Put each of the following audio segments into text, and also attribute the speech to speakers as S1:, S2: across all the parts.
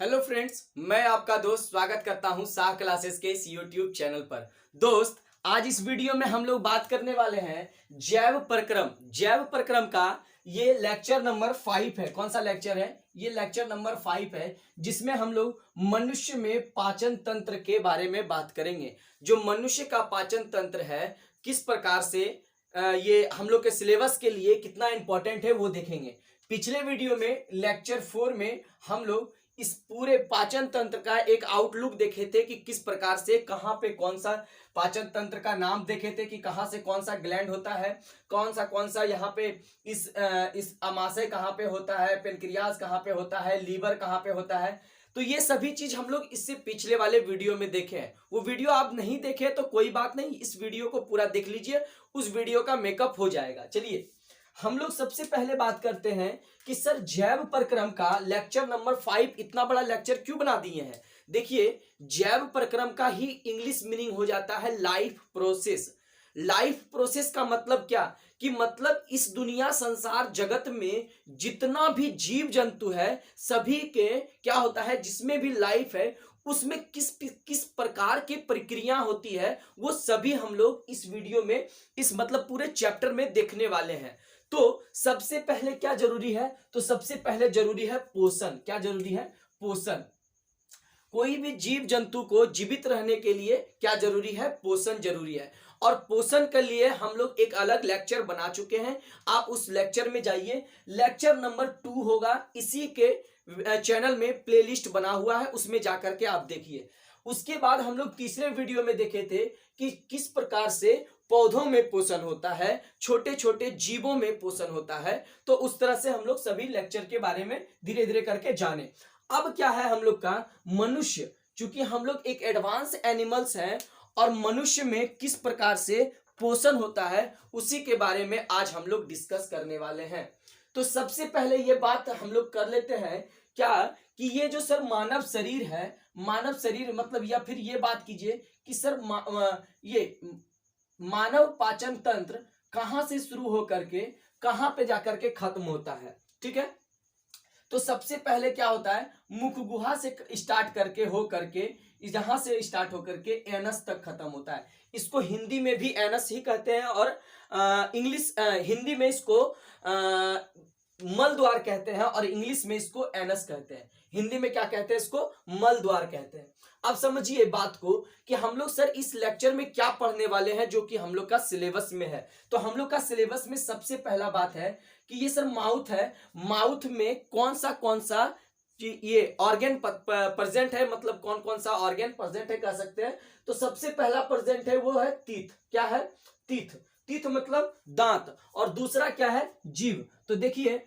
S1: Hello friends, मैं आपका दोस्त स्वागत करता हूं शाह क्लासेस के इस यूट्यूब चैनल पर। दोस्त, आज इस वीडियो में हम लोग बात करने वाले हैं जैव प्रक्रम का। ये लेक्चर नंबर 5 है। कौन सा लेक्चर है? ये लेक्चर नंबर 5 है, जिसमें हम लोग मनुष्य में पाचन तंत्र के बारे में बात करेंगे। जो मनुष्य का पाचन तंत्र है, किस प्रकार से ये हम लोग के सिलेबस के लिए कितना इंपॉर्टेंट है, वो देखेंगे। पिछले वीडियो में लेक्चर 4 में हम लोग इस पूरे पाचन तंत्र का एक आउटलुक देखे थे कि किस प्रकार से कहां पे कौन सा पाचन तंत्र का नाम देखे थे कि कहां से कौन सा ग्लैंड होता है, कौन सा यहाँ पे इस आमाशय कहां पे होता है, पेनक्रियाज कहां पे होता है, लीवर कहां पे होता है। तो ये सभी चीज हम लोग इससे पिछले वाले वीडियो में देखे हैं। वो वीडियो आप नहीं देखे तो कोई बात नहीं, इस वीडियो को पूरा देख लीजिए, उस वीडियो का मेकअप हो जाएगा। चलिए हम लोग सबसे पहले बात करते हैं कि सर जैव प्रक्रम का लेक्चर नंबर 5 इतना बड़ा लेक्चर क्यों बना दिए हैं। देखिए, जैव प्रक्रम का ही इंग्लिश मीनिंग हो जाता है लाइफ प्रोसेस। लाइफ प्रोसेस का मतलब क्या कि मतलब इस दुनिया संसार जगत में जितना भी जीव जंतु है, सभी के क्या होता है, जिसमें भी लाइफ है उसमें किस किस प्रकार की प्रक्रिया होती है, वो सभी हम लोग इस वीडियो में, इस मतलब पूरे चैप्टर में देखने वाले हैं। तो सबसे पहले क्या जरूरी है? तो सबसे पहले जरूरी है पोषण। क्या जरूरी है? पोषण। कोई भी जीव जंतु को जीवित रहने के लिए क्या जरूरी है? पोषण जरूरी है। और पोषण के लिए हम लोग एक अलग लेक्चर बना चुके हैं, आप उस लेक्चर में जाइए। लेक्चर नंबर 2 होगा, इसी के चैनल में प्लेलिस्ट बना हुआ है, उसमें जाकर के आप देखिए। उसके बाद हम लोग तीसरे वीडियो में देखे थे कि किस प्रकार से पौधों में पोषण होता है, छोटे छोटे जीवों में पोषण होता है। तो उस तरह से हम लोग सभी लेक्चर के बारे में धीरे धीरे करके जाने। अब क्या है हम लोग का मनुष्य, चूंकि हम लोग एक एडवांस एनिमल्स हैं और मनुष्य में किस प्रकार से पोषण होता है, उसी के बारे में आज हम लोग डिस्कस करने वाले हैं। तो सबसे पहले ये बात हम लोग कर लेते हैं क्या कि ये जो सर मानव शरीर है, मानव शरीर मतलब, या फिर ये बात कीजिए कि सर ये मानव पाचन तंत्र कहां से शुरू होकर के कहां पे जाकर के खत्म होता है। ठीक है, तो सबसे पहले क्या होता है, मुख गुहा से स्टार्ट करके हो करके, जहां से स्टार्ट होकर के एनस तक खत्म होता है। इसको हिंदी में भी एनस ही कहते हैं और इंग्लिश हिंदी में इसको मल द्वार कहते हैं और इंग्लिश में इसको एनस कहते हैं। हिंदी में क्या कहते हैं? इसको मल द्वार कहते हैं। अब समझिए बात को कि हम लोग सर इस लेक्चर में क्या पढ़ने वाले हैं, जो कि हम लोग का सिलेबस में है। तो हम लोग का सिलेबस में सबसे पहला बात है कि ये सर माउथ है। माउथ में कौन सा ये ऑर्गेन प्रेजेंट है, मतलब कौन कौन सा ऑर्गेन प्रेजेंट है कह सकते हैं। तो सबसे पहला प्रेजेंट है वो है टीथ। क्या है? टीथ। टीथ मतलब दांत। और दूसरा क्या है? जीभ। तो देखिए,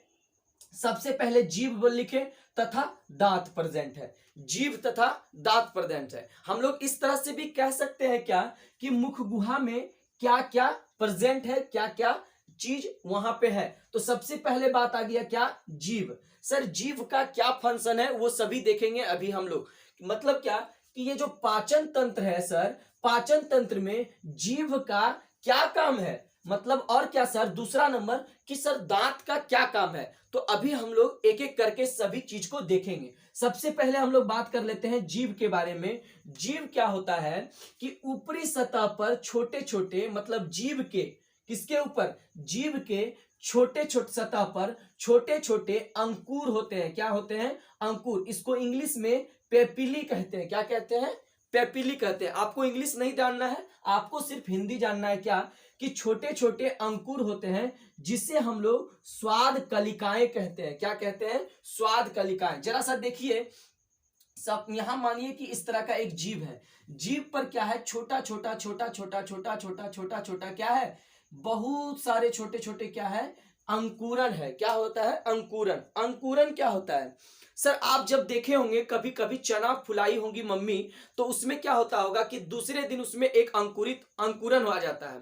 S1: सबसे पहले जीभ लिखे तथा दांत प्रेजेंट है। जीभ तथा दांत प्रेजेंट है। हम लोग इस तरह से भी कह सकते हैं क्या कि मुख गुहा में क्या क्या प्रेजेंट है, क्या क्या चीज वहां पे है। तो सबसे पहले बात आ गया क्या? जीभ। सर जीभ का क्या फंक्शन है वो सभी देखेंगे अभी हम लोग। मतलब क्या कि ये जो पाचन तंत्र है सर, पाचन तंत्र में जीभ का क्या काम है, मतलब और क्या सर? दूसरा नंबर कि सर दांत का क्या काम है। तो अभी हम लोग एक एक करके सभी चीज को देखेंगे। सबसे पहले हम लोग बात कर लेते हैं जीभ के बारे में। जीभ क्या होता है कि ऊपरी सतह पर छोटे छोटे, मतलब जीभ के किसके ऊपर? जीभ के छोटे छोटे सतह पर छोटे छोटे अंकुर होते हैं। क्या होते हैं? अंकुर। इसको इंग्लिश में पेपिली कहते हैं। क्या कहते हैं? पेपिली कहते हैं। आपको इंग्लिश नहीं जानना है, आपको सिर्फ हिंदी जानना है। क्या कि छोटे छोटे अंकुर होते हैं, जिसे हम लोग स्वाद कलिकाएं कहते हैं। क्या कहते हैं? स्वाद कलिकाएं। जरा सा देखिए, सब यहां मानिए कि इस तरह का एक जीभ है। जीभ पर क्या है? छोटा छोटा छोटा छोटा छोटा छोटा छोटा छोटा क्या है? बहुत सारे छोटे छोटे क्या है? अंकुरन है। क्या होता है? अंकुरन। अंकुरन क्या होता है सर? आप जब देखे होंगे कभी कभी चना फुलाई होंगी मम्मी, तो उसमें क्या होता होगा कि दूसरे दिन उसमें एक अंकुरन आ जाता है।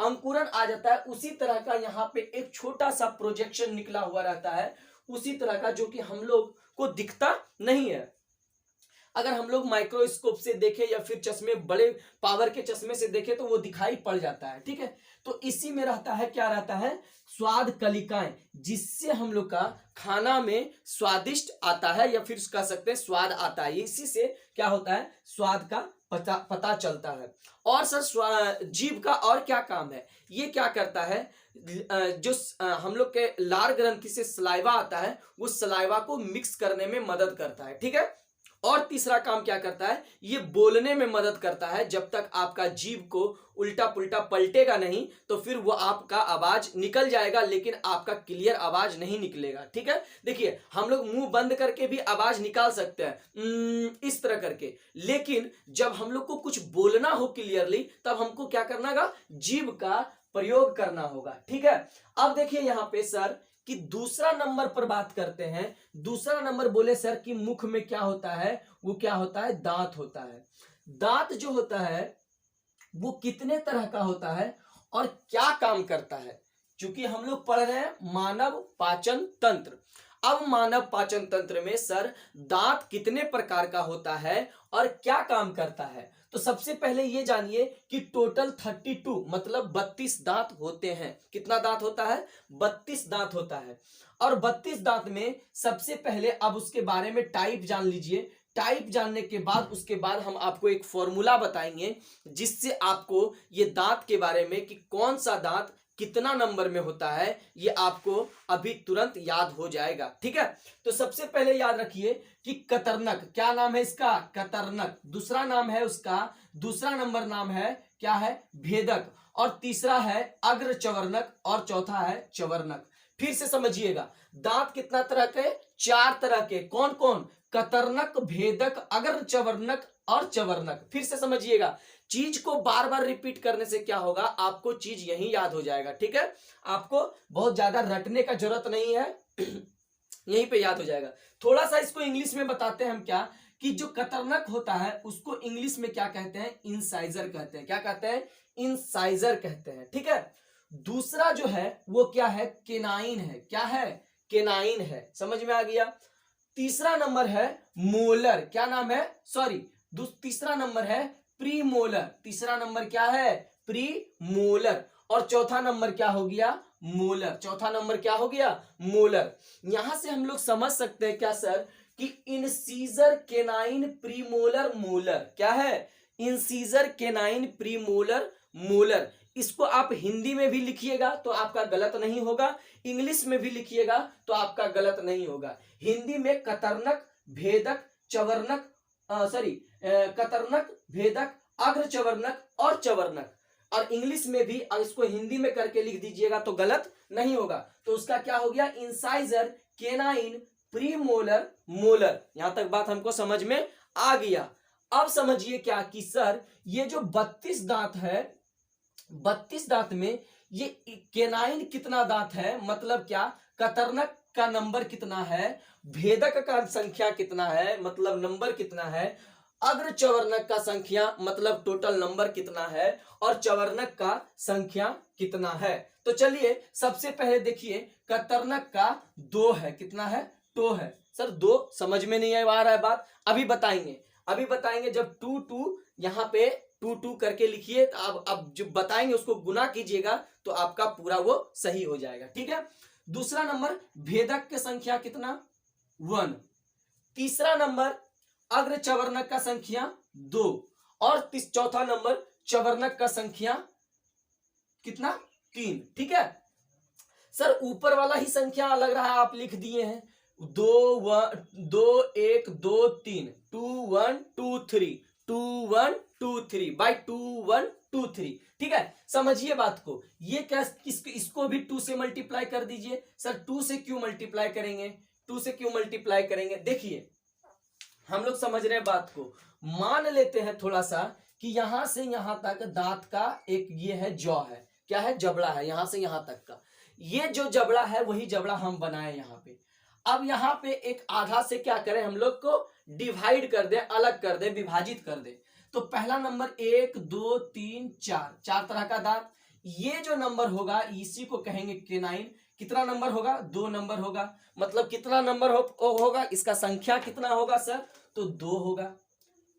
S1: अंकुरन आ जाता है, उसी तरह का यहाँ पे एक छोटा सा प्रोजेक्शन निकला हुआ रहता है, उसी तरह का, जो कि हम लोग को दिखता नहीं है। अगर हम लोग माइक्रोस्कोप से देखें या फिर चश्मे बड़े पावर के चश्मे से देखें तो वो दिखाई पड़ जाता है, ठीक है। तो इसी में रहता है, क्या रहता है, स्वाद कलिकाएं, जिससे हम लोग का खाना में स्वादिष्ट आता है या फिर कह सकते हैं स्वाद आता है। इसी से क्या होता है, स्वाद का पता चलता है। और सर जीभ का और क्या काम है, ये क्या करता है, जो हम लोग के लार ग्रंथि से सलाइवा आता है, वो सलाइवा को मिक्स करने में मदद करता है, ठीक है। और तीसरा काम क्या करता है, ये बोलने में मदद करता है। जब तक आपका जीभ को उल्टा पुल्टा पलटेगा नहीं तो फिर वो आपका आवाज निकल जाएगा, लेकिन आपका क्लियर आवाज नहीं निकलेगा, ठीक है। देखिए हम लोग मुंह बंद करके भी आवाज निकाल सकते हैं इस तरह करके, लेकिन जब हम लोग को कुछ बोलना हो क्लियरली तब हमको क्या करना होगा, जीभ का प्रयोग करना होगा, ठीक है। अब देखिए यहां पे सर कि दूसरा नंबर पर बात करते हैं। दूसरा नंबर बोले सर कि मुख में क्या होता है, वो क्या होता है, दांत होता है। दांत जो होता है वो कितने तरह का होता है और क्या काम करता है, क्योंकि हम लोग पढ़ रहे हैं मानव पाचन तंत्र। अब मानव पाचन तंत्र में सर दांत कितने प्रकार का होता है और क्या काम करता है। तो सबसे पहले ये जानिए कि टोटल 32 मतलब 32 दांत होते हैं। कितना दांत होता है, 32 दांत होता है। और 32 दांत में सबसे पहले अब उसके बारे में टाइप जान लीजिए। टाइप जानने के बाद उसके बाद हम आपको एक फॉर्मूला बताएंगे जिससे आपको ये दांत के बारे में कि कौन सा दांत कितना नंबर में होता है ये आपको अभी तुरंत याद हो जाएगा, ठीक है। तो सबसे पहले याद रखिए कि कतरनक, क्या नाम है इसका, कतरनक। दूसरा नाम है उसका, दूसरा नंबर नाम है क्या है, भेदक। और तीसरा है अग्र चवर्णक और चौथा है चवर्णक। फिर से समझिएगा, दांत कितना तरह के, 4 तरह के। कौन कौन, कतरनक, भेदक, अग्र चवर्णक और चवर्णक। फिर से समझिएगा, चीज को बार बार रिपीट करने से क्या होगा, आपको चीज यही याद हो जाएगा, ठीक है। आपको बहुत ज्यादा रटने का जरूरत नहीं है यहीं पे याद हो जाएगा। थोड़ा सा इसको इंग्लिश में बताते हैं हम, क्या कि जो कतरनक होता है उसको इंग्लिश में क्या कहते हैं, इंसाइजर कहते हैं। क्या कहते हैं, इंसाइजर कहते हैं, ठीक है। दूसरा जो है वो क्या है, केनाइन है। क्या है, केनाइन है, समझ में आ गया। तीसरा नंबर है मोलर। क्या नाम है, सॉरी, तीसरा नंबर है प्रीमोलर। तीसरा नंबर क्या है, प्रीमोलर। और चौथा नंबर क्या हो गया, मोलर। चौथा नंबर क्या हो गया, मोलर। यहां से हम लोग समझ सकते हैं क्या सर कि इंसीजर, केनाइन, प्रीमोलर, मोलर। क्या है, इंसीजर, केनाइन, प्रीमोलर, मोलर। इसको आप हिंदी में भी लिखिएगा तो आपका गलत नहीं होगा, इंग्लिश में भी लिखिएगा तो आपका गलत नहीं होगा। हिंदी में कतरनक, भेदक, चवर्णक, कतरनक, भेदक, अग्र चवर्णक और चवर्णक। और इंग्लिश में भी इसको हिंदी में करके लिख दीजिएगा तो गलत नहीं होगा। तो उसका क्या हो गया, इंसाइजर, केनाइन, प्रीमोलर, मोलर। यहां तक बात हमको समझ में आ गया। अब समझिए क्या कि सर ये जो 32 दांत है, 32 दांत में ये केनाइन कितना दांत है, मतलब क्या, कतरनक का नंबर कितना है, भेदक का संख्या कितना है मतलब नंबर कितना है, अग्र चवर्णक का संख्या मतलब टोटल नंबर कितना है, और चवर्णक का संख्या कितना है। तो चलिए सबसे पहले देखिए, कतरनक का 2 है। कितना है, 2 है। सर 2 समझ में नहीं आ रहा है बात, अभी बताएंगे, अभी बताएंगे। जब 2 2 यहाँ पे 2 2 करके लिखिए, अब जो बताएंगे उसको गुना कीजिएगा तो आपका पूरा वो सही हो जाएगा, ठीक है। दूसरा नंबर भेदक की संख्या कितना, 1। तीसरा नंबर अग्र चवर्णक का संख्या 2। और चौथा नंबर चवर्णक का संख्या कितना, 3, ठीक है। सर ऊपर वाला ही संख्या लग रहा है आप लिख दिए हैं, 2 1 2 3, 2 1 2 3, 2 1 2 3 बाई 2 1 2 3, ठीक है। समझिए बात को, ये क्या, इसको भी 2 से मल्टीप्लाई कर दीजिए। सर 2 से क्यों मल्टीप्लाई करेंगे, 2 से क्यों मल्टीप्लाई करेंगे, देखिए हम लोग समझ रहे हैं बात को। मान लेते हैं थोड़ा सा कि यहां से यहां तक दांत का एक ये है जॉ है, क्या है, जबड़ा है, यहां से यहां तक का ये जो जबड़ा है वही जबड़ा हम बनाए यहाँ पे। अब यहाँ पे एक आधा से क्या करें, हम लोग को डिवाइड कर दे, अलग कर दे, विभाजित कर दे। तो पहला नंबर 1 2 3 4, 4 तरह का दांत। ये जो नंबर होगा इसी को कहेंगे केनाइन। कितना नंबर होगा, 2 नंबर होगा। मतलब कितना नंबर होगा, इसका संख्या कितना होगा सर, तो 2 होगा।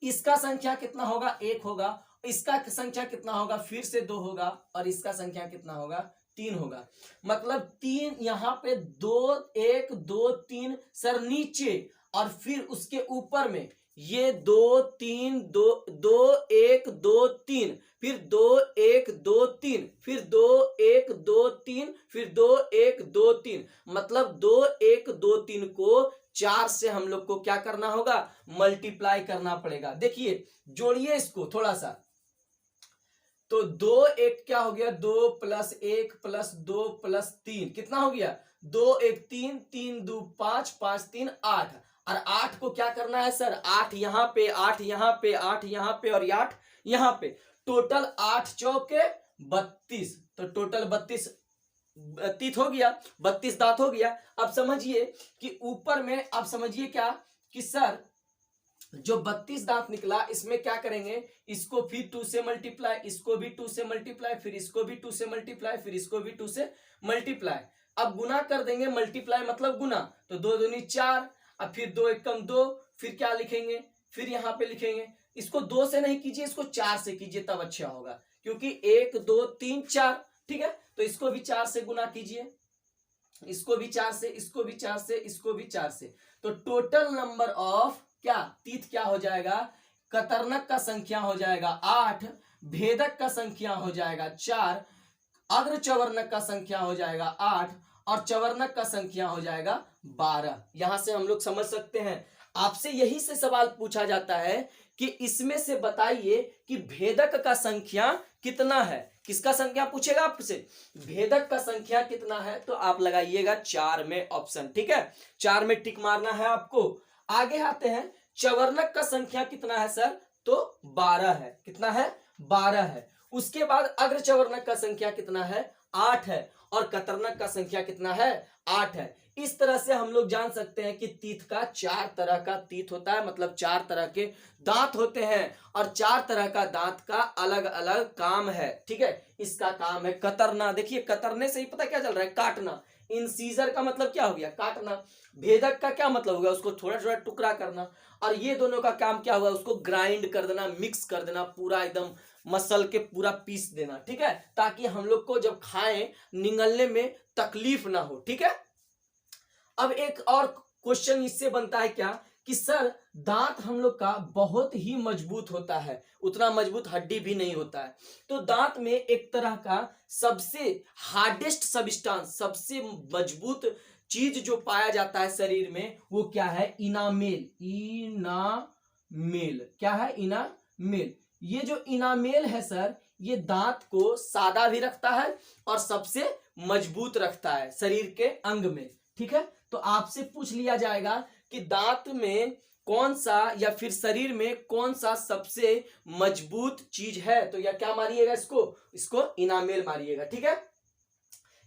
S1: इसका संख्या कितना होगा, 1 होगा, इसका संख्या कितना होगा, फिर से 2 होगा, और इसका संख्या कितना होगा, 3 होगा। मतलब 3 यहां पे 2 1 2 3 सर नीचे, और फिर उसके ऊपर में ये 2 3 2 2 1 2 3, फिर 2 1 2 3, फिर 2 1 2 3, फिर 2 1 2 3, मतलब 2 1 2 3 को 4 से हम लोग को क्या करना होगा, मल्टीप्लाई करना पड़ेगा। देखिए जोड़िए इसको थोड़ा सा, तो 2 1 क्या हो गया, 2 + 1 + 2 + 3 कितना हो गया, 2 1 3 3 2 5 5 3 8, और 8 को क्या करना है सर, 8 यहां पे, 8 यहां पे, 8 यहां पे, और 8 यहां पे, टोटल 8 चौके 32, तो टोटल 32 तीत हो गया, 32 दांत हो गया। अब समझिए कि ऊपर में, अब समझिए क्या कि सर जो 32 दांत निकला इसमें क्या करेंगे, इसको फिर 2 से मल्टीप्लाई, इसको भी 2 से मल्टीप्लाई, फिर इसको भी 2 से मल्टीप्लाई, फिर इसको भी 2 से मल्टीप्लाई। अब गुना कर देंगे, मल्टीप्लाई मतलब गुना, तो 2 दूनी 4, अब फिर 2 1 कम 2, फिर क्या लिखेंगे, फिर यहां पे लिखेंगे, इसको 2 से नहीं कीजिए, इसको 4 से कीजिए तब अच्छा होगा, क्योंकि 1 2 3 4, ठीक है। तो इसको भी 4 से गुना कीजिए, इसको भी 4 से, इसको भी 4 से, इसको भी 4 से, तो टोटल नंबर ऑफ क्या, तीत क्या हो जाएगा, कतरनक का संख्या हो जाएगा 8, भेदक का संख्या हो जाएगा 4, अग्र चवर्णक का संख्या हो जाएगा 8, और चवर्णक का संख्या हो जाएगा 12। यहां से हम लोग समझ सकते हैं, आपसे यही से सवाल पूछा जाता है कि इसमें से बताइए कि भेदक का संख्या कितना है। किसका संख्या पूछेगा आपसे, भेदक का संख्या कितना है, तो आप लगाइएगा 4 में ऑप्शन, ठीक है, 4 में टिक मारना है आपको। आगे आते हैं, चवर्णक का संख्या कितना है सर, तो 12 है, कितना है, 12 है। उसके बाद अग्र चवर्णक का संख्या कितना है, 8 है, और कतरनक का संख्या कितना है, 8 है। इस तरह से हम लोग जान सकते हैं कि तीत का 4 तरह का तीत होता है, मतलब 4 तरह के दांत होते हैं, और 4 तरह का दांत का अलग अलग काम है, ठीक है। इसका काम है कतरना, देखिए कतरने से ही पता क्या चल रहा है, काटना। इंसीजर का मतलब क्या हो गया, काटना। भेदक का क्या मतलब हो गया, उसको थोड़ा थोड़ा टुकड़ा करना। और ये दोनों का काम क्या हुआ, उसको ग्राइंड कर देना, मिक्स कर देना, पूरा एकदम मसल के पूरा पीस देना, ठीक है, ताकि हम लोग को जब खाएं निगलने में तकलीफ ना हो, ठीक है। अब एक और क्वेश्चन इससे बनता है क्या कि सर दांत हम लोग का बहुत ही मजबूत होता है, उतना मजबूत हड्डी भी नहीं होता है, तो दांत में एक तरह का सबसे हार्डेस्ट सब्सटेंस, सबसे मजबूत चीज जो पाया जाता है शरीर में, वो क्या है, इनामेल। इनामेल क्या है, इनामेल। ये जो इनामेल है सर, ये दांत को सादा भी रखता है और सबसे मजबूत रखता है शरीर के अंग में, ठीक है। तो आपसे पूछ लिया जाएगा कि दांत में कौन सा, या फिर शरीर में कौन सा सबसे मजबूत चीज है, तो या क्या मारिएगा, इसको इनामेल मारिएगा, ठीक है।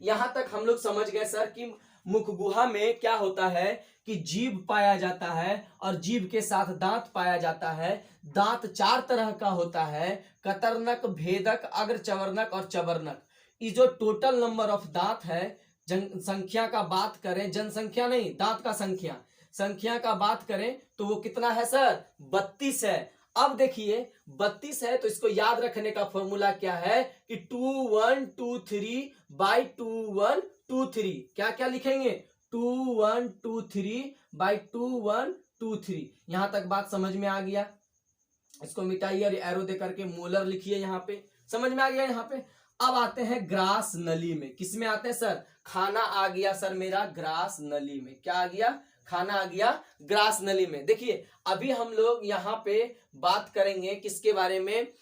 S1: यहां तक हम लोग समझ गए सर कि मुख गुहा में क्या होता है कि जीभ पाया जाता है, और जीभ के साथ दांत पाया जाता है। दांत 4 तरह का होता है, कतरनक, भेदक, अग्र चवर्णक और चवर्णक। ये जो टोटल नंबर ऑफ दांत है, जनसंख्या का बात करें, जनसंख्या नहीं, दांत का संख्या का बात करें तो वो कितना है सर, 32 है। अब देखिए 32 है, तो इसको याद रखने का फॉर्मूला क्या है कि 2 1 2 3 बाई 2 1 2 3, क्या क्या लिखेंगे, 2 1 2 3 बाई 2 1 2 3। यहां तक बात समझ में आ गया, इसको मिटाइए और एरो दे करके मोलर लिखिए, यहां पे समझ में आ गया। यहां पे अब आते हैं ग्रास नली में, किसमें आते हैं सर, खाना आ गया सर मेरा ग्रास नली में, क्या आ गया, खाना आ गया ग्रास नली में। देखिए अभी हम लोग यहाँ पे बात करेंगे किसके बारे में,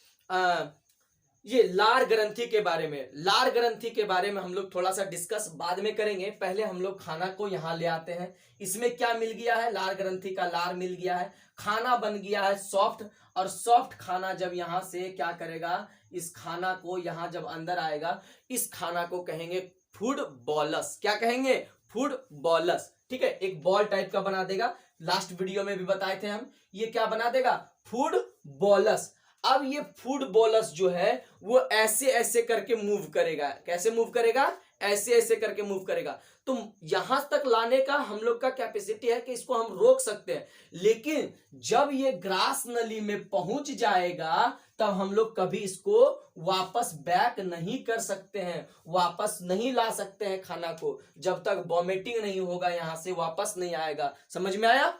S1: ये लार ग्रंथि के बारे में। लार ग्रंथि के बारे में हम लोग थोड़ा सा डिस्कस बाद में करेंगे, पहले हम लोग खाना को यहाँ ले आते हैं। इसमें क्या मिल गया है, लार ग्रंथि का लार मिल गया है, खाना बन गया है सॉफ्ट, और सॉफ्ट खाना जब यहाँ से क्या करेगा, इस खाना को यहाँ जब अंदर आएगा, इस खाना को कहेंगे फूड बॉलस। क्या कहेंगे, फूड बॉलस, ठीक है, एक बॉल टाइप का बना देगा। लास्ट वीडियो में भी बताए थे हम, ये क्या बना देगा, फूड बॉलस। अब ये फूड बॉलस जो है वो ऐसे ऐसे करके मूव करेगा, कैसे मूव करेगा, ऐसे ऐसे करके मूव करेगा। तो यहां तक लाने का हम लोग का कैपेसिटी है कि इसको हम रोक सकते हैं, लेकिन जब ये ग्रास नली में पहुंच जाएगा तब हम लोग कभी इसको वापस बैक नहीं कर सकते हैं, वापस नहीं ला सकते हैं खाना को, जब तक वॉमिटिंग नहीं होगा यहां से वापस नहीं आएगा। समझ में आया?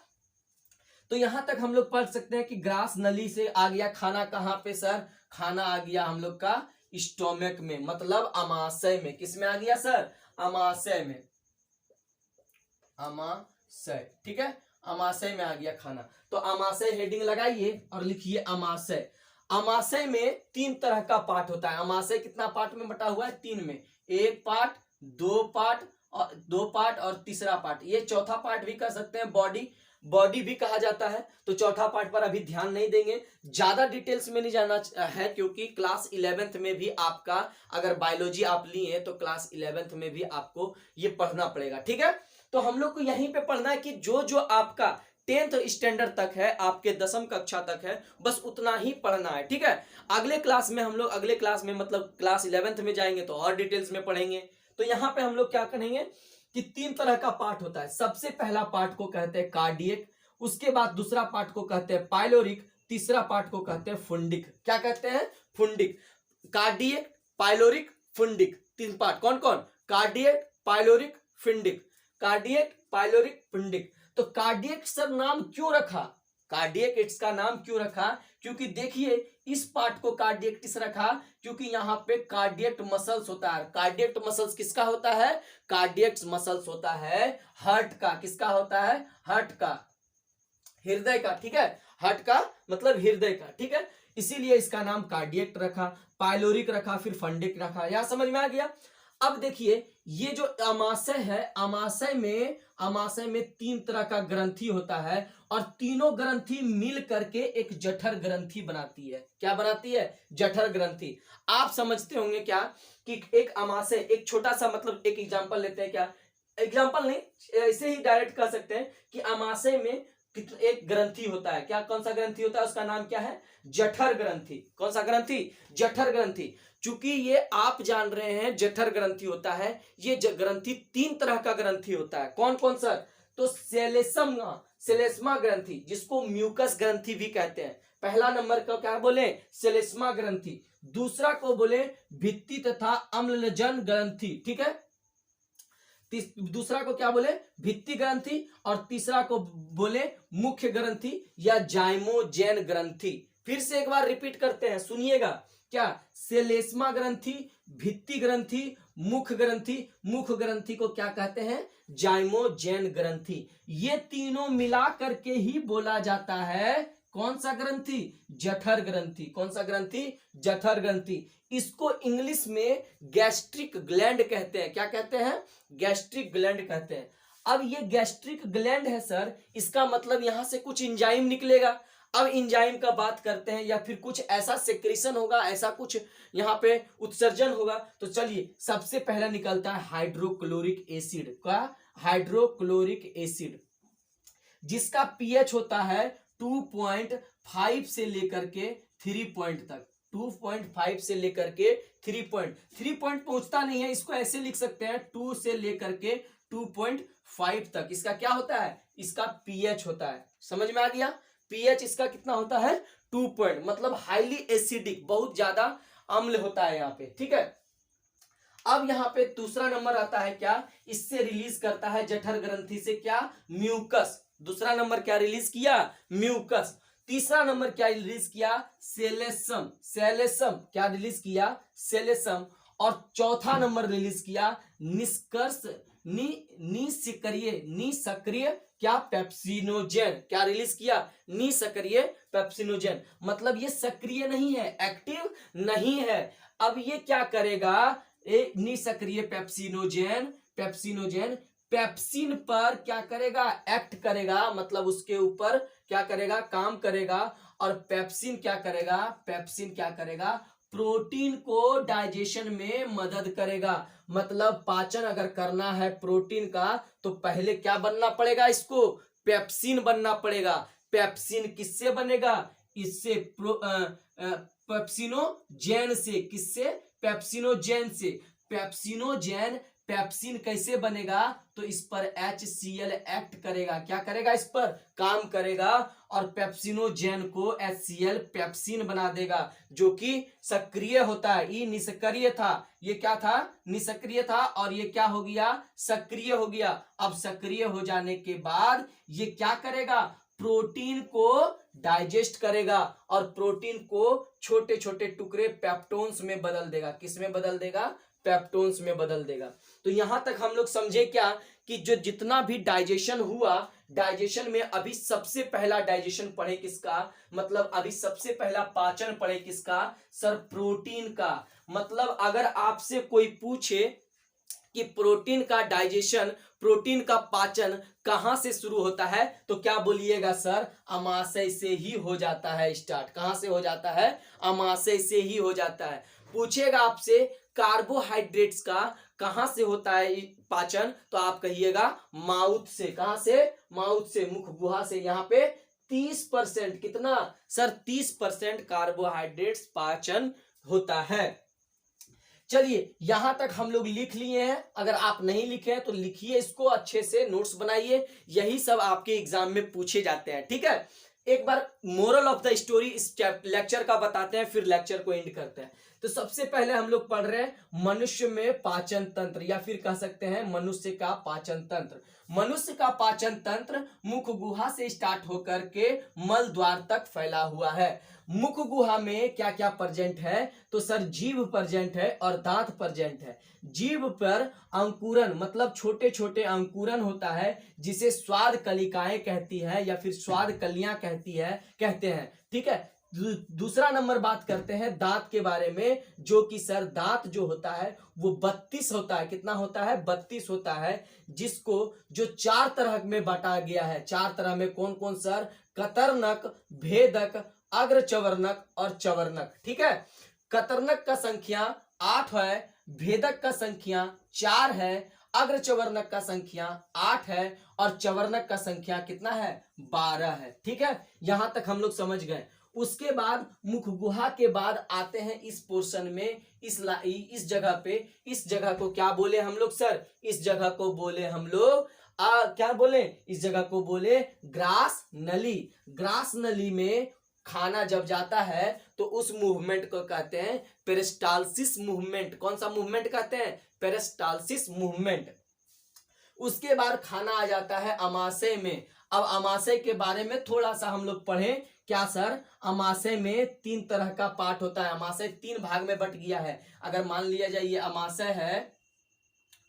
S1: तो यहां तक हम लोग पढ़ सकते हैं कि ग्रास नली से आ गया खाना कहां पे सर? खाना आ गया हम लोग का स्टोमक में, मतलब अमाशय में। किस में आ गया सर? अमाशय में। अमाशय, ठीक है, अमाशय में आ गया खाना। तो अमाशय हेडिंग लगाइए और लिखिए अमाशय। अमाशय में 3 तरह का पार्ट होता है। अमाशय कितना पार्ट में बटा हुआ है? 3 में। 1 पार्ट, 2 पार्ट और 2 पार्ट और तीसरा पार्ट। ये चौथा पार्ट भी कर सकते हैं, बॉडी भी कहा जाता है। तो चौथा पार्ट पर अभी ध्यान नहीं देंगे, ज्यादा डिटेल्स में नहीं जाना है, क्योंकि क्लास 11th में भी आपका, अगर बायोलॉजी आप लिए तो क्लास 11th में भी आपको ये पढ़ना पड़ेगा, ठीक है। तो हम लोग को यहीं पे पढ़ना है कि जो जो आपका 10th स्टैंडर्ड तक है, आपके 10वीं कक्षा तक है, बस उतना ही पढ़ना है, ठीक है। अगले क्लास में हम लोग, अगले क्लास में मतलब क्लास 11th में जाएंगे तो और डिटेल्स में पढ़ेंगे। तो यहाँ पे हम लोग क्या करेंगे कि 3 तरह का पार्ट होता है। सबसे पहला पार्ट को कहते हैं कार्डियक, उसके बाद दूसरा पार्ट को कहते हैं पाइलोरिक, तीसरा पार्ट को कहते हैं फुंडिक। क्या कहते हैं? Fundic. Cardiac, pyloric, fundic, 3 part. कौन कौन? Cardiac, pyloric, fundic. Cardiac, pyloric, fundic. तो कार्डियक सर नाम क्यों रखा? कार्डियक इसका नाम क्यों रखा? क्योंकि देखिए इस पार्ट को कार्डियक रखा क्योंकि यहाँ पे कार्डियक मसल्स होता है। कार्डियक मसल्स किसका होता है? कार्डियक मसल्स होता है हार्ट का। किसका होता है? हार्ट का, हृदय का, ठीक है। हार्ट का मतलब हृदय का, ठीक है। इसीलिए इसका नाम कार्डियक रखा, पाइलोरिक रखा, फिर फंडिक रखा। यहां समझ में आ गया? अब देखिए ये जो अमाशय है, अमाशय में 3 तरह का ग्रंथि होता है और तीनों ग्रंथि मिल करके एक जठर ग्रंथि बनाती है। क्या बनाती है? जठर ग्रंथि। आप समझते होंगे क्या कि एक अमाशय, एक छोटा सा, मतलब एक एग्जांपल लेते हैं। क्या एग्जांपल नहीं, ऐसे ही डायरेक्ट कह सकते हैं कि अमाशय में एक ग्रंथि होता है। क्या, कौन सा ग्रंथि होता है? उसका नाम क्या है? जठर ग्रंथि। कौन सा ग्रंथि? जठर ग्रंथि। चूंकि ये आप जान रहे हैं जठर ग्रंथि होता है, ये ग्रंथि 3 तरह का ग्रंथि होता है। कौन कौन सा? तो सेलेस्मा ग्रंथि, जिसको म्यूकस ग्रंथि भी कहते हैं। पहला नंबर का क्या बोले? सेलेस्मा ग्रंथि। दूसरा को बोले भित्ति तथा अम्लजन ग्रंथि, ठीक है। दूसरा को क्या बोले? भित्ति ग्रंथि। और तीसरा को बोले मुख्य ग्रंथि या जाइमोजेन ग्रंथि। फिर से एक बार रिपीट करते हैं, सुनिएगा। क्या? सेलेस्मा ग्रंथि, भित्ति ग्रंथि, मुख ग्रंथि। मुख ग्रंथि को क्या कहते हैं? जाइमोजेन ग्रंथि। ये तीनों मिला करके ही बोला जाता है कौन सा ग्रंथि? जठर ग्रंथि। कौन सा ग्रंथि? जठर ग्रंथि। इसको इंग्लिश में गैस्ट्रिक ग्लैंड कहते हैं। क्या कहते हैं? गैस्ट्रिक ग्लैंड कहते हैं। अब ये गैस्ट्रिक ग्लैंड है सर, इसका मतलब यहां से कुछ एंजाइम निकलेगा। अब एंजाइम का बात करते हैं, या फिर कुछ ऐसा सेक्रेशन होगा, ऐसा कुछ यहाँ पे उत्सर्जन होगा। तो चलिए, सबसे पहला निकलता है हाइड्रोक्लोरिक एसिड। का हाइड्रोक्लोरिक एसिड, जिसका पीएच होता है 2.5 से लेकर के 3 पॉइंट तक। 2.5 से लेकर के 3 पॉइंट पहुंचता नहीं है, इसको ऐसे लिख सकते हैं 2 से लेकर के 2.5 तक। इसका क्या होता है? इसका पीएच होता है। समझ में आ गया? पीएच इसका कितना होता है? 2 पॉइंट, मतलब हाईली एसिडिक, बहुत ज्यादा अम्ल होता है यहाँ पे, ठीक है। अब यहाँ पे दूसरा नंबर आता है क्या? इससे रिलीज करता है जठर ग्रंथि से क्या? म्यूकस। दूसरा नंबर क्या रिलीज किया? म्यूकस। तीसरा नंबर क्या रिलीज किया? सेलेसम। क्या रिलीज किया? सेलेसम। और चौथा नंबर रिलीज किया निष्कर्ष निष्क्रिय क्या? पेप्सिनोजेन। क्या रिलीज किया? निष्क्रिय पेप्सिनोजेन। मतलब ये सक्रिय नहीं है, एक्टिव नहीं है। अब ये क्या करेगा? निष्क्रिय पेप्सिनोजेन पेप्सिन पर क्या करेगा? एक्ट करेगा, मतलब उसके ऊपर क्या करेगा? काम करेगा। और पेप्सिन क्या करेगा? प्रोटीन को डाइजेशन में मदद करेगा। मतलब पाचन अगर करना है प्रोटीन का, तो पहले क्या बनना पड़ेगा? इसको पेप्सिन बनना पड़ेगा। पेप्सिन किससे बनेगा? इससे पेप्सिनोजेन से। किससे? पेप्सिनोजेन से। पेप्सिनोजेन, पेप्सिन कैसे बनेगा, तो इस पर HCl एक्ट करेगा, क्या करेगा, इस पर काम करेगा और पेप्सिनोजेन को HCl पेप्सिन बना देगा, जो कि सक्रिय होता है। ये निष्क्रिय था, ये क्या था, निष्क्रिय था, और ये क्या हो गया, सक्रिय हो गया। अब सक्रिय हो जाने के बाद ये क्या करेगा, प्रोटीन को डाइजेस्ट करेगा और प्रोटीन को छोटे छोटे टुकड़े पेप्टोन्स में बदल देगा। किस में बदल देगा, पेप्टोन्स में बदल देगा। तो यहां तक हम लोग समझे क्या कि जो जितना भी डाइजेशन हुआ, डाइजेशन में अभी सबसे पहला डाइजेशन पढ़े किसका, मतलब अभी सबसे पहला पाचन पढ़े किसका, सर प्रोटीन का। मतलब अगर आपसे कोई पूछे कि प्रोटीन का डाइजेशन, प्रोटीन का पाचन कहां से शुरू होता है, तो क्या बोलिएगा सर, अमाशय से ही हो जाता है स्टार्ट। कहां से हो जाता है, अमाशय से ही हो जाता है। पूछेगा आपसे कार्बोहाइड्रेट्स का कहां से होता है पाचन, तो आप कहिएगा माउथ से। कहां से, माउथ से, मुख गुहा से। यहाँ पे 30%, कितना सर, 30% कार्बोहाइड्रेट्स पाचन होता है। चलिए यहां तक हम लोग लिख लिए हैं। अगर आप नहीं लिखे हैं तो लिखिए इसको, अच्छे से नोट्स बनाइए, यही सब आपके एग्जाम में पूछे जाते हैं, ठीक है। एक बार मोरल ऑफ द स्टोरी इस लेक्चर का बताते हैं, फिर लेक्चर को एंड करते हैं। तो सबसे पहले हम लोग पढ़ रहे हैं मनुष्य में पाचन तंत्र, या फिर कह सकते हैं मनुष्य का पाचन तंत्र। मनुष्य का पाचन तंत्र मुख गुहा से स्टार्ट होकर के मल द्वार तक फैला हुआ है। मुख गुहा में क्या क्या प्रेजेंट है, तो सर जीभ प्रेजेंट है और दांत प्रेजेंट है। जीभ पर अंकुरन, मतलब छोटे छोटे अंकुरन होता है, जिसे स्वाद कलिकाएं कहती है या फिर स्वाद कलियां कहते हैं, ठीक है। दूसरा नंबर बात करते हैं दांत के बारे में, जो कि सर दांत जो होता है वो 32 होता है। कितना होता है, 32 होता है, जिसको जो 4 तरह में बांटा गया है। 4 तरह में कौन कौन सर, कतरनक, भेदक, अग्रचवर्णक और चवर्णक, ठीक है। कतरनक का संख्या 8 है, भेदक का संख्या 4 है, अग्रचवर्णक का संख्या 8 है और चवर्णक का संख्या कितना है, 12 है, ठीक है। यहां तक हम लोग समझ गए। उसके बाद मुख गुहा के बाद आते हैं इस पोर्शन में, इस जगह पे, इस जगह को क्या बोले हम लोग सर, इस जगह को बोले हम लोग क्या बोले, इस जगह को बोले ग्रास नली। ग्रास नली में खाना जब जाता है तो उस मूवमेंट को कहते हैं पेरिस्टालसिस मूवमेंट। कौन सा मूवमेंट कहते हैं, पेरिस्टालसिस मूवमेंट। उसके बाद खाना आ जाता है अमाशय में। अब अमाशय के बारे में थोड़ा सा हम लोग पढ़ें। क्या सर, अमाशय में 3 तरह का पार्ट होता है। अमाशय 3 भाग में बट गया है। अगर मान लिया जाए ये अमाशय है,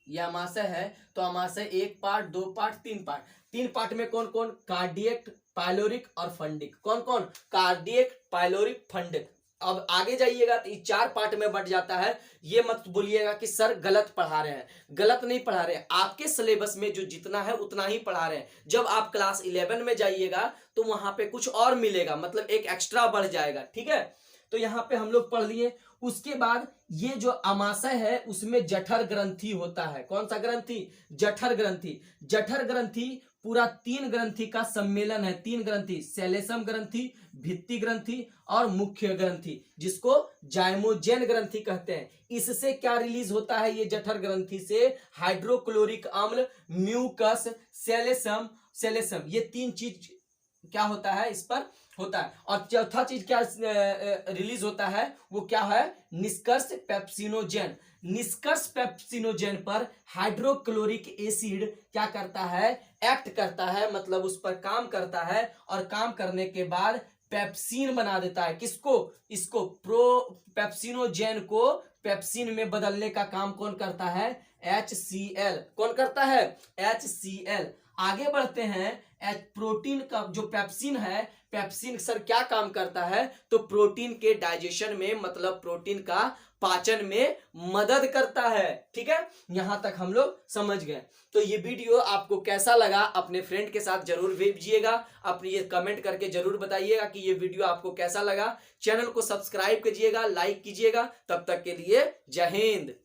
S1: ये अमाशय है, तो अमाशय 1 पार्ट, 2 पार्ट, 3 पार्ट। 3 पार्ट में कौन कौन, कार्डियक, पाइलोरिक और फंडिक। कौन कौन, कार्डियक, पाइलोरिक, फंडिक। अब आगे जाइएगा तो ये 4 पार्ट में बट जाता है। ये मत बोलिएगा कि सर गलत पढ़ा रहे हैं, गलत नहीं पढ़ा रहे हैं। आपके सिलेबस में जो जितना है उतना ही पढ़ा रहे हैं। जब आप क्लास 11 में जाइएगा तो वहां पे कुछ और मिलेगा, मतलब एक एक्स्ट्रा बढ़ जाएगा, ठीक है। तो यहाँ पे हम लोग पढ़ लिए। उसके बाद ये जो अमाशय है उसमें जठर ग्रंथि होता है। कौन सा ग्रंथि, जठर ग्रंथि। जठर ग्रंथि पूरा 3 ग्रंथि का सम्मेलन है। 3 ग्रंथि, सेलेसम ग्रंथि, भित्ति ग्रंथि और मुख्य ग्रंथि, जिसको जाइमोजेन ग्रंथि कहते हैं। इससे क्या रिलीज होता है, ये जठर ग्रंथि से हाइड्रोक्लोरिक अम्ल, म्यूकस, सेलेसम, ये 3 चीज क्या होता है, इस पर होता है। और चौथा चीज क्या रिलीज होता है, वो क्या है, निष्कर्ष पेप्सिनोजेन। निष्कर्ष पेप्सिनोजेन पर हाइड्रोक्लोरिक एसिड क्या करता है, एक्ट करता है, मतलब उस पर काम करता है और काम करने के बाद पेप्सिन बना देता है। किसको, इसको पेप्सिनोजेन को पेप्सिन में बदलने का काम कौन करता है, HCl। कौन करता है, HCl। आगे बढ़ते हैं। प्रोटीन का जो पेप्सिन है, पेप्सिन सर क्या काम करता है, तो प्रोटीन के डाइजेशन में, मतलब प्रोटीन का पाचन में मदद करता है, ठीक है। यहां तक हम लोग समझ गए। तो ये वीडियो आपको कैसा लगा अपने फ्रेंड के साथ जरूर भेजिएगा, अपनी ये कमेंट करके जरूर बताइएगा कि ये वीडियो आपको कैसा लगा। चैनल को सब्सक्राइब कीजिएगा, लाइक कीजिएगा। तब तक के लिए जय हिंद।